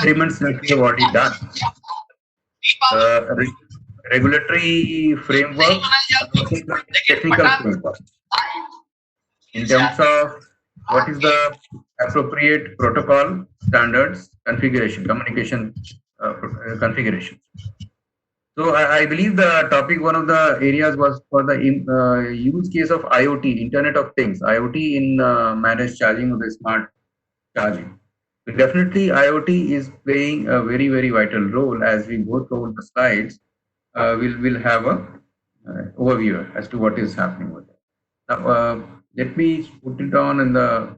experiments that we have already done. The regulatory framework and also the technical framework in terms of what is the appropriate protocol standards configuration, communication configuration. So I believe the topic, one of the areas was for the use case of IoT, Internet of Things, IoT in managed charging of the smart charging. So definitely IoT is playing a very, very vital role. As we go through the slides, we'll have a overview as to what is happening with it. Now, let me put it on in the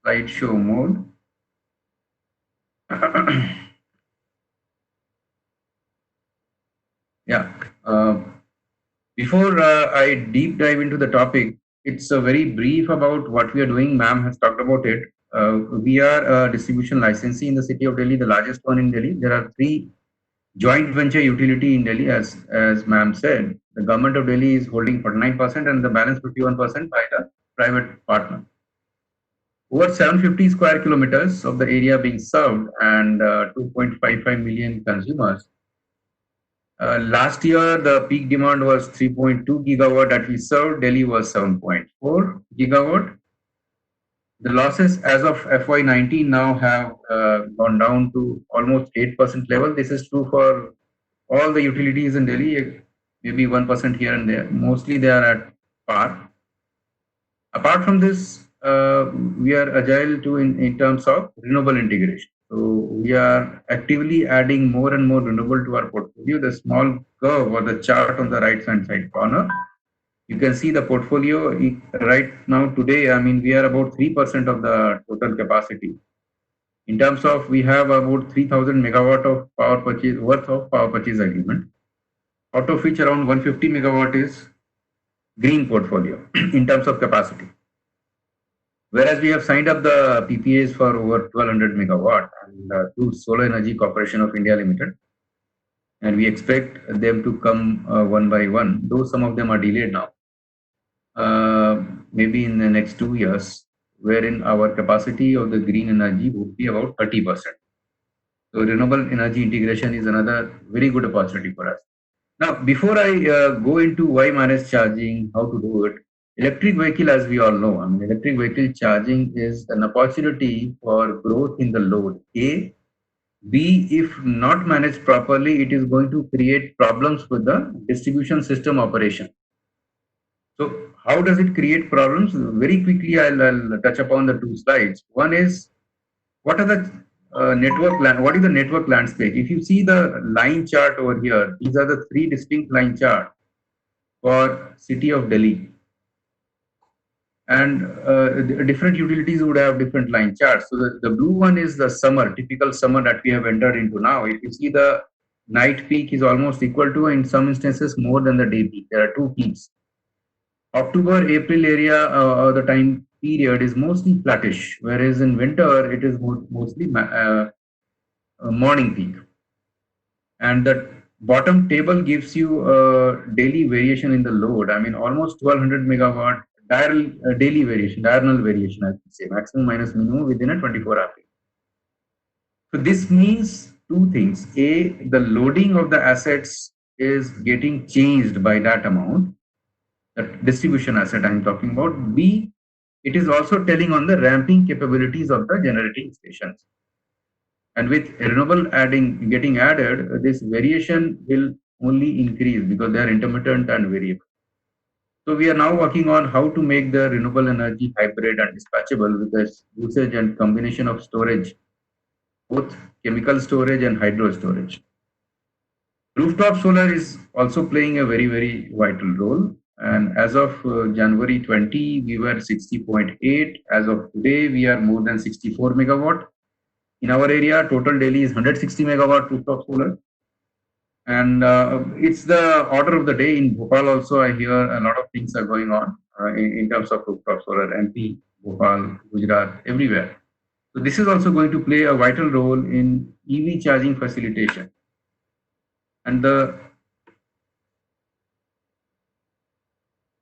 slideshow mode. Yeah. Before I deep dive into the topic, it's a very brief about what we are doing. Ma'am has talked about it. We are a distribution licensee in the city of Delhi, the largest one in Delhi. There are three joint venture utility in Delhi, as ma'am said. The government of Delhi is holding 49% and the balance 51% by the private partner. Over 750 square kilometers of the area being served and 2.55 million consumers. Last year, the peak demand was 3.2 gigawatt that we served. Delhi was 7.4 gigawatt. The losses as of FY19 now have gone down to almost 8% level. This is true for all the utilities in Delhi, maybe 1% here and there. Mostly they are at par. Apart from this, we are agile too in terms of renewable integration. So we are actively adding more and more renewable to our portfolio. The small curve or the chart on the right hand side corner, you can see the portfolio right now today. I mean, we are about 3% of the total capacity. In terms of, we have about 3,000 megawatt of power purchase worth of power purchase agreement, out of which around 150 megawatt is green portfolio in terms of capacity. Whereas we have signed up the PPAs for over 1200 megawatt and to Solar Energy Corporation of India Limited, and we expect them to come one by one, though some of them are delayed now. Maybe in the next 2 years, wherein our capacity of the green energy would be about 30%. So renewable energy integration is another very good opportunity for us. Now, before I go into why managed charging, how to do it, electric vehicle, as we all know, I mean, electric vehicle charging is an opportunity for growth in the load. A, B, if not managed properly, it is going to create problems with the distribution system operation. So how does it create problems? Very quickly, I'll touch upon the two slides. One is, what are the what is the network landscape? If you see the line chart over here, these are the three distinct line charts for city of Delhi. And different utilities would have different line charts. So the blue one is the summer, typical summer that we have entered into now. If you see, the night peak is almost equal to, in some instances, more than the day peak. There are two peaks. October, April area, the time period is mostly flattish, whereas in winter it is mostly morning peak. And the bottom table gives you a daily variation in the load. I mean, almost 1200 megawatt daily variation, diurnal variation, I would say, maximum minus minimum within a 24-hour period. So this means two things. A, the loading of the assets is getting changed by that amount, that distribution asset I'm talking about. B, it is also telling on the ramping capabilities of the generating stations. And with renewable getting added, this variation will only increase because they are intermittent and variable. So we are now working on how to make the renewable energy hybrid and dispatchable with the usage and combination of storage, both chemical storage and hydro storage. Rooftop solar is also playing a very, very vital role. And as of January 20, we were 60.8. As of today, we are more than 64 megawatt. In our area, total Delhi is 160 megawatt rooftop solar. And it's the order of the day. In Bhopal also, I hear a lot of things are going on in terms of rooftop solar, MP, Bhopal, Gujarat, everywhere. So this is also going to play a vital role in EV charging facilitation. And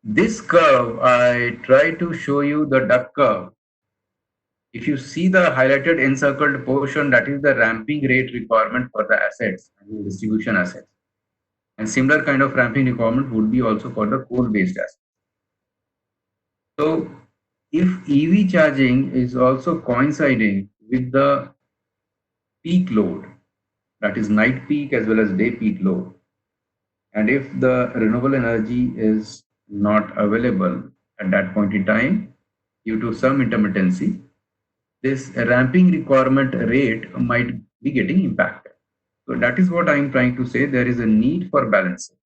this curve, I try to show you the duck curve. If you see the highlighted encircled portion, that is the ramping rate requirement for the assets, I mean distribution assets. And similar kind of ramping requirement would be also for the coal-based assets. So if EV charging is also coinciding with the peak load, that is night peak as well as day peak load, and if the renewable energy is not available at that point in time due to some intermittency, this ramping requirement rate might be getting impacted. So that is what I am trying to say. There is a need for balancing.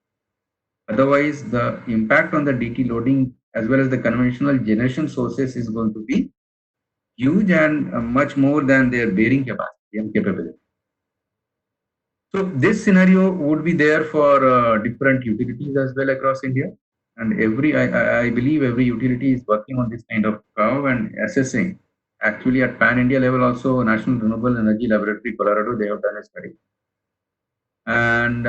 Otherwise, the impact on the DT loading as well as the conventional generation sources is going to be huge and much more than their bearing capacity and capability. So this scenario would be there for different utilities as well across India. And I believe every utility is working on this kind of curve and assessing. Actually, at Pan India level, also National Renewable Energy Laboratory, Colorado, they have done a study. And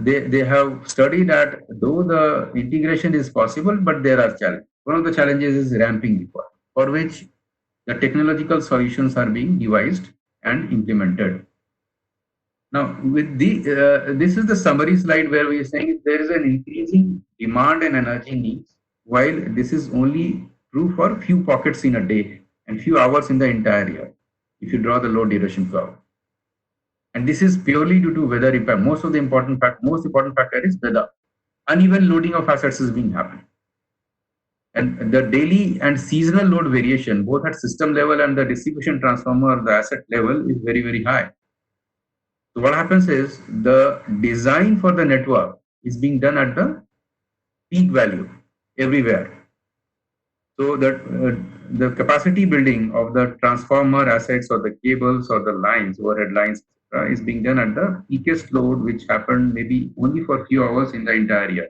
they have studied that though the integration is possible, but there are challenges. One of the challenges is ramping required, for which the technological solutions are being devised and implemented. Now, with this is the summary slide where we are saying there is an increasing demand and energy needs, while this is only true for few pockets in a day and few hours in the entire year, if you draw the low duration curve. And this is purely due to weather impact. Most important factor is weather. Uneven loading of assets is being happening. And the daily and seasonal load variation, both at system level and the distribution transformer, the asset level, is very, very high. So what happens is the design for the network is being done at the peak value everywhere. So that the capacity building of the transformer assets or the cables or the lines, overhead lines, is being done at the peakest load, which happened maybe only for a few hours in the entire year.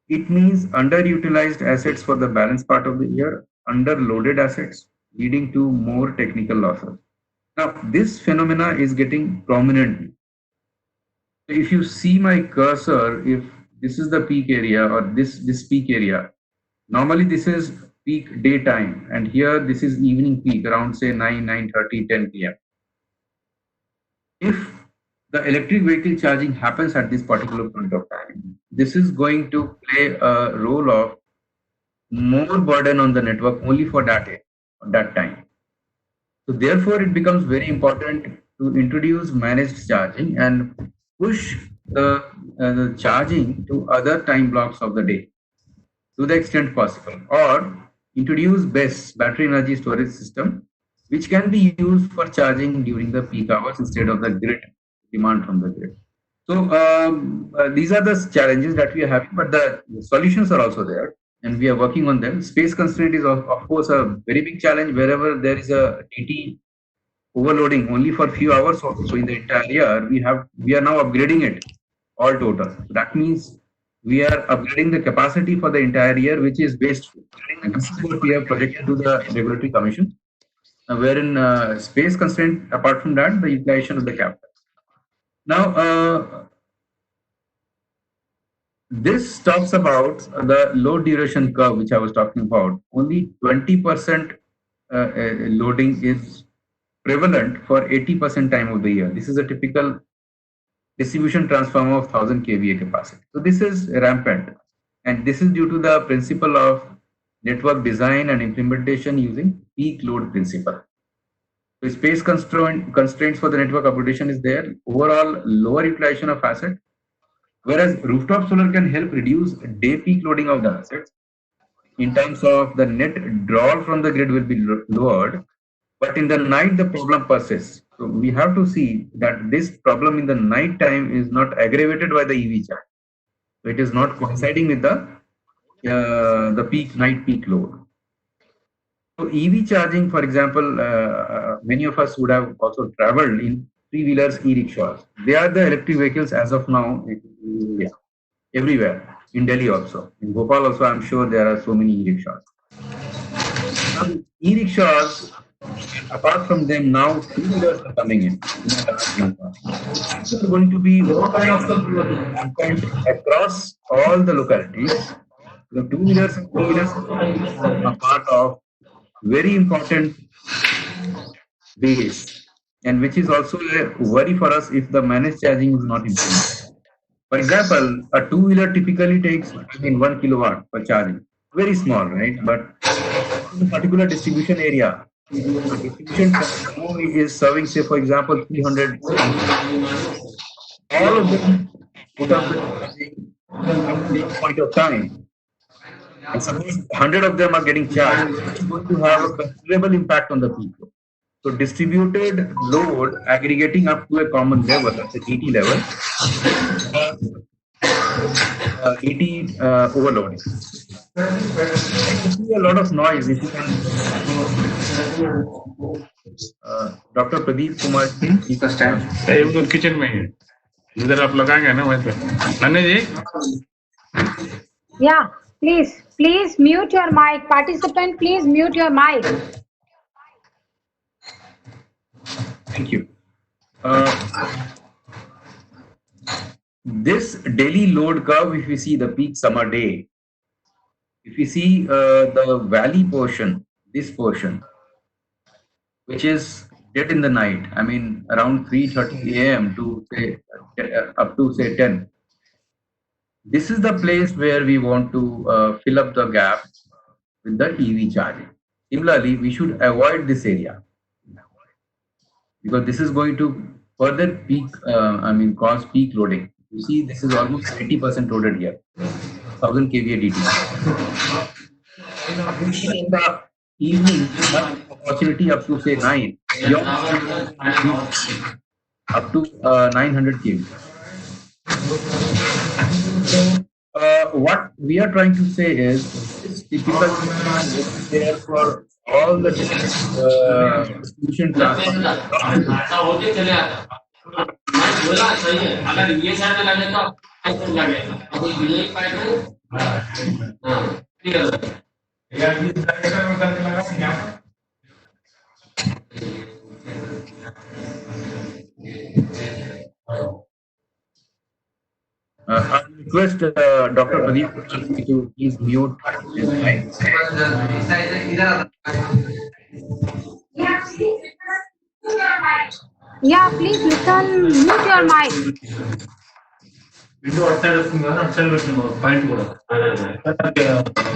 It means underutilized assets for the balance part of the year, underloaded assets, leading to more technical losses. Now, this phenomena is getting prominently. If you see my cursor, if this is the peak area or this peak area, normally this is peak daytime, and here this is evening peak around say 9:30, 10 p.m. If the electric vehicle charging happens at this particular point of time, this is going to play a role of more burden on the network only for that time. So therefore, it becomes very important to introduce managed charging and push the charging to other time blocks of the day to the extent possible, or introduce BESS, battery energy storage system, which can be used for charging during the peak hours instead of the grid demand from the grid. So these are the challenges that we are having, but the solutions are also there, and we are working on them. Space constraint is of course a very big challenge wherever there is a DT overloading only for few hours. So in the entire year, we are now upgrading it all total. So that means we are upgrading the capacity for the entire year, which is wasteful. And this is what we have projected to the regulatory commission, wherein space constraint, apart from that, the utilization of the capital. Now, this talks about the low duration curve, which I was talking about. Only 20% loading is prevalent for 80% time of the year. This is a typical distribution transformer of 1000 kVA capacity. So this is rampant, and this is due to the principle of network design and implementation using peak load principle. So space constraints for the network upgradation is there. Overall lower utilization of asset, whereas rooftop solar can help reduce day peak loading of the assets. In terms of the net draw from the grid will be lowered, but in the night the problem persists. So we have to see that this problem in the night time is not aggravated by the EV charge. So it is not coinciding with the peak night peak load. So EV charging, for example, many of us would have also traveled in three-wheelers, e-rickshaws. They are the electric vehicles as of now in India, everywhere. In Delhi also. In Bhopal also, I'm sure there are so many e-rickshaws. Now, e-rickshaws, apart from them, now two-wheelers are coming in a large number. This is going to be rampant across all the localities. The two-wheelers and three-wheelers are part of very important base, and which is also a worry for us if the managed charging is not implemented. For example, a two-wheeler typically takes, 1 kilowatt for charging. Very small, right? But in a particular distribution area, a distribution transformer is serving, say, for example, 300 all of them put up the charging at the same point of time. And suppose 100 of them are getting charged, it's going to have a considerable impact on the people. So distributed load aggregating up to a common level, at the DT level, DT overloading. I see a lot of noise. If you can, Dr. Pradeep Kumar, वो kitchen में है इधर आप लगाएंगे ना वहीं पे नन्हे जी Yeah, please mute your mic. Participant, please mute your mic. Thank you. This daily load curve, if we see the peak summer day, if we see the valley portion, this portion, which is dead in the night, around 3:30 a.m. to say up to say 10. This is the place where we want to fill up the gap with the EV charging. Similarly, we should avoid this area because this is going to further peak, cause peak loading. You see, this is almost 80% loaded here, 1000 kVA DT. In the evening, one opportunity up to say 9, up to 900 kV. What we are trying to say is this typical there for all the distribution I request Dr. Pradeep to please mute his mic. Yeah, please listen, mute your mic. Window अच्छा रखूंगा ना अच्छा रखूंगा point को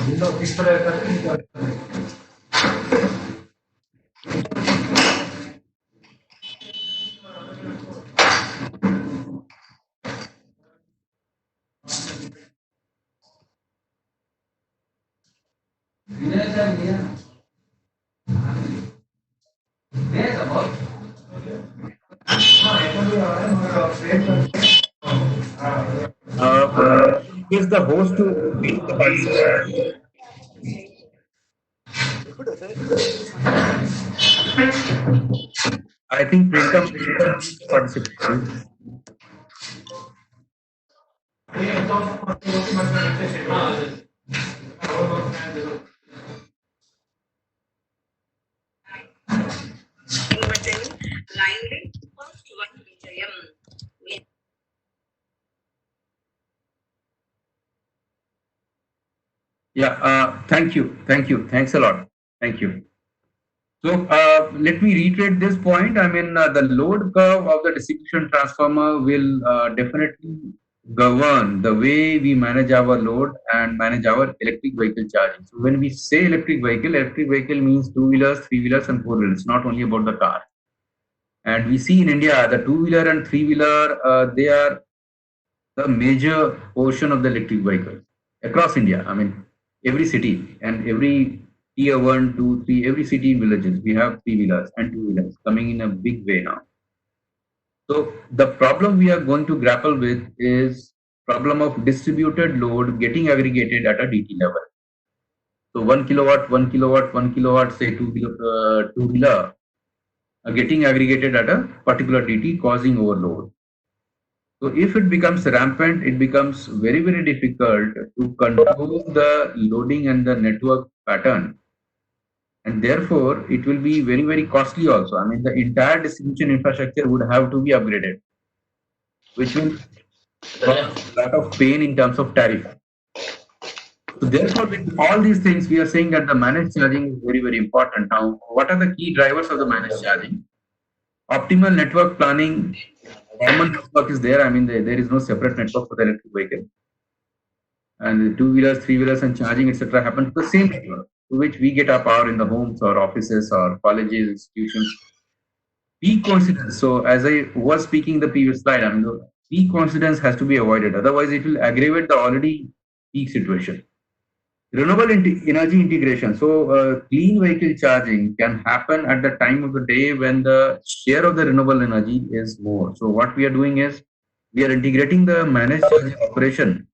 window किस तरह का Is the host to meet the participant? I think Priyanka participant. Yeah, thank you. Thanks a lot. Thank you. So let me reiterate this point. The load curve of the distribution transformer will definitely govern the way we manage our load and manage our electric vehicle charging. So when we say electric vehicle means two-wheelers, three-wheelers, and four-wheelers, not only about the car. And we see in India, the two-wheeler and three-wheeler, they are the major portion of the electric vehicle across India. Every city and every tier 1, 2, 3, every city in villages, we have three-wheelers and two-wheelers coming in a big way now. So the problem we are going to grapple with is problem of distributed load getting aggregated at a DT level. So 1 kilowatt, 1 kilowatt, 1 kilowatt, say two-wheeler getting aggregated at a particular DT causing overload. So if it becomes rampant, it becomes very, very difficult to control the loading and the network pattern. And therefore, it will be very, very costly also. The entire distribution infrastructure would have to be upgraded, which will cause a lot of pain in terms of tariff. So therefore, with all these things, we are saying that the managed charging is very, very important. Now, what are the key drivers of the managed charging? Optimal network planning. Common network is there. I mean, there is no separate network for the electric vehicle. And the two-wheelers, three-wheelers, and charging, etc., happen to the same network, to which we get our power in the homes or offices or colleges, institutions. Peak coincidence. So, as I was speaking the previous slide, I mean, the peak coincidence has to be avoided. Otherwise, it will aggravate the already peak situation. Renewable energy integration. So, clean vehicle charging can happen at the time of the day when the share of the renewable energy is more. So, what we are doing is we are integrating the managed charging operation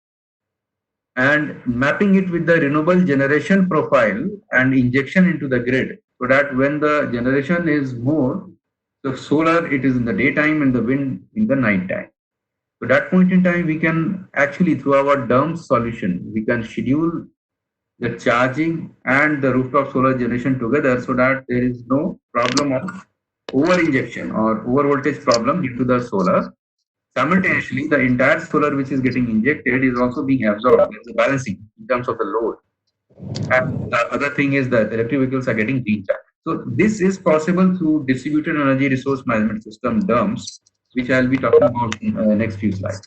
and mapping it with the renewable generation profile and injection into the grid, so that when the generation is more, the solar it is in the daytime and the wind in the night time. So that point in time, we can actually, through our DERM solution, we can schedule the charging and the rooftop solar generation together, so that there is no problem of over injection or over voltage problem due to the solar. Simultaneously, the entire solar which is getting injected is also being absorbed. There's a balancing in terms of the load. And the other thing is that electric vehicles are getting recharged. So this is possible through distributed energy resource management system (DERMS), which I'll be talking about in next few slides.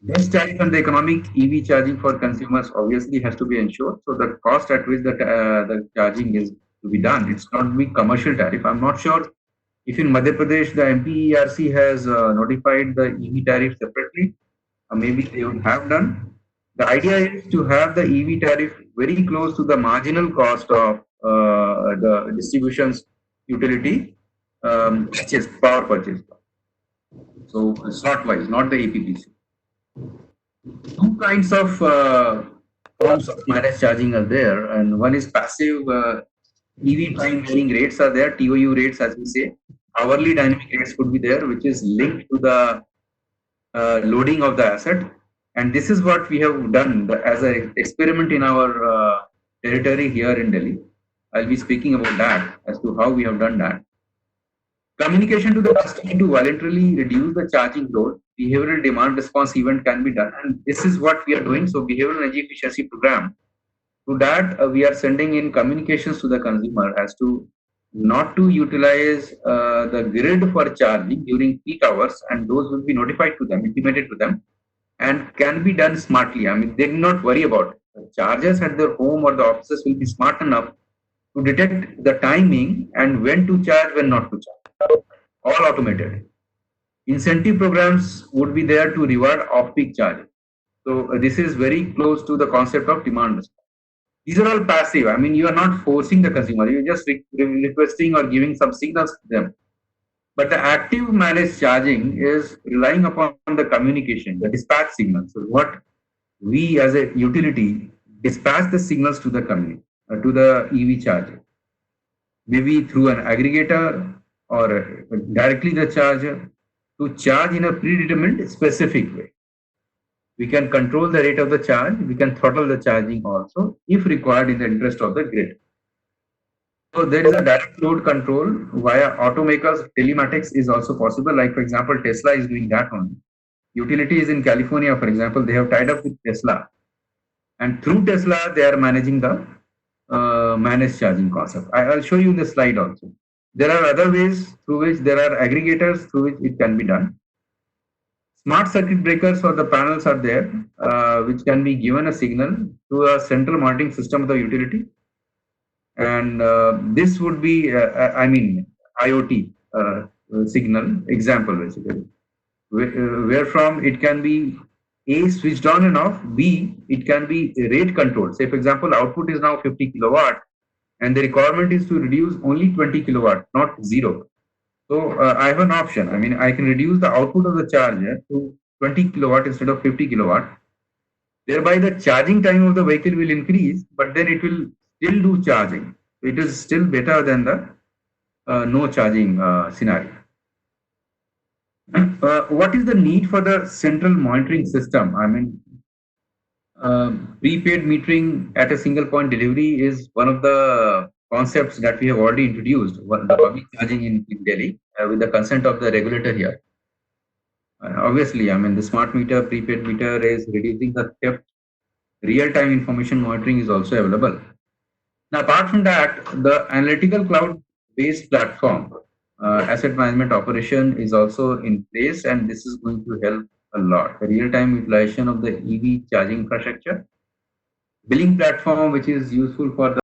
Best tariff and the economic EV charging for consumers obviously has to be ensured. So the cost at which the charging is to be done, it's not to be commercial tariff. I'm not sure if in Madhya Pradesh the MPERC has notified the EV tariff separately. Maybe they would have done. The idea is to have the EV tariff very close to the marginal cost of the distribution's utility purchase, power purchase. So slot wise, not the APPC. Two kinds of forms of managed charging are there, and one is passive EV time varying rates are there, TOU rates as we say. Hourly dynamic rates could be there, which is linked to the loading of the asset. And this is what we have done as an experiment in our territory here in Delhi. I'll be speaking about that as to how we have done that. Communication to the customer to voluntarily reduce the charging load, behavioral demand response event can be done. And this is what we are doing. So behavioral energy efficiency program. To that, we are sending in communications to the consumer as to not to utilize the grid for charging during peak hours, and those will be notified to them, intimated to them, and can be done smartly. I mean, they need not worry about it. The chargers at their home or the offices will be smart enough to detect the timing and when to charge, when not to charge. All automated. Incentive programs would be there to reward off-peak charging. So this is very close to the concept of demand response. These are all passive. I mean, you are not forcing the consumer. You're just requesting or giving some signals to them. But the active managed charging is relying upon the communication, the dispatch signals. So what we as a utility dispatch the signals to the to the EV charger, maybe through an aggregator or directly the charger, to charge in a predetermined specific way. We can control the rate of the charge. We can throttle the charging also if required in the interest of the grid. So there is a direct load control via automakers. Telematics is also possible. Like for example, Tesla is doing that only. Utilities in California, for example, they have tied up with Tesla, and through Tesla they are managing the managed charging concept. I'll show you in the slide also. There are other ways through which there are aggregators through which it can be done. Smart circuit breakers or the panels are there, which can be given a signal to a central monitoring system of the utility. And this would be, I mean, IoT signal example basically, where from it can be A, switched on and off, B, it can be rate controlled. Say, for example, output is now 50 kilowatt, and the requirement is to reduce only 20 kilowatt, not zero. So I have an option. I mean, I can reduce the output of the charger to 20 kilowatt instead of 50 kilowatt. Thereby, the charging time of the vehicle will increase, but then it will still do charging. It is still better than the no charging scenario. What is the need for the central monitoring system? I mean, prepaid metering at a single point delivery is one of the concepts that we have already introduced, the public charging in Delhi, with the consent of the regulator here. Obviously, I mean, the smart meter, prepaid meter is reducing the theft Real-time information monitoring is also available. Now, apart from that, the analytical cloud-based platform asset management operation is also in place, and this is going to help a lot. The real-time utilization of the EV charging infrastructure, billing platform, which is useful for the